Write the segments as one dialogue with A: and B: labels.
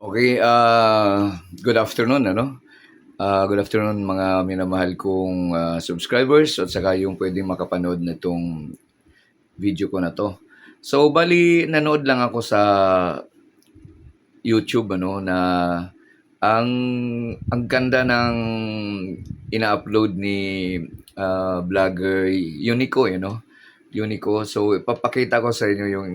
A: Okay, good afternoon ano. Good afternoon mga minamahal kong, subscribers at saka yung puwedeng makapanood nitong video ko na 'to. So, bale nanood lang ako sa YouTube ano na ang ang ganda ng ina-upload ni, vlogger Unico, eh, 'no, Unico. So, ipapakita ko sa inyo yung,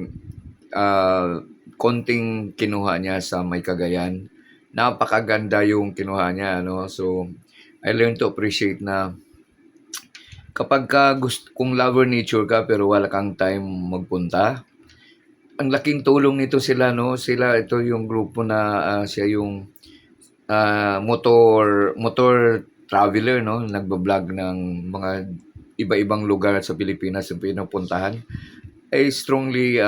A: konting kinuha niya sa may Cagayan. Napakaganda yung kinuha niya ano. So, I learned to appreciate na kapagka kung lover nature ka pero wala kang time magpunta, ang laking tulong nito sila 'no. Ito yung grupo na, siya yung, motor traveler 'no, nagba-vlog ng mga iba-ibang lugar sa Pilipinas yung pinupuntahan. I strongly,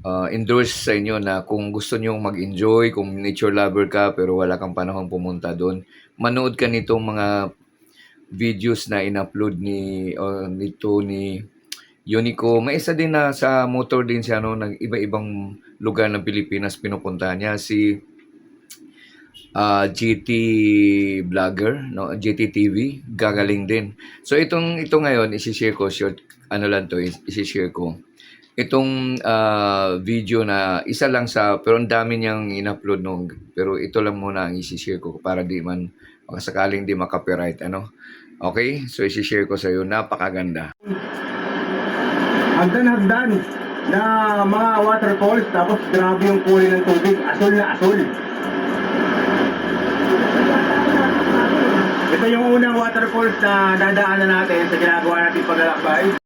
A: endorse sa inyo na kung gusto niyong mag-enjoy, kung nature lover ka pero wala kang panahong pumunta do'n, manood ka nitong mga videos na in-upload nito ni Unico. May isa din na sa motor din siya 'no, ng iba-ibang lugar ng Pilipinas pinupuntahan niya, si, GT vlogger 'no, GT TV, gagaling din. So ito ngayon isi-share ko, short ano lang 'to, isi-share ko. Itong, video na isa lang pero ang dami niyang in-upload nung pero ito lang muna ang isi-share ko para di man baka sakaling di ma-copyright ano. Okay, so isi-share ko sa'yo, napakaganda.
B: Hagdan-hagdan na mga waterfalls, tapos grabe yung kulay ng tubig, asul na asul. Ito yung unang waterfalls na dadaanan natin sa ginagawa natin paglalakbay.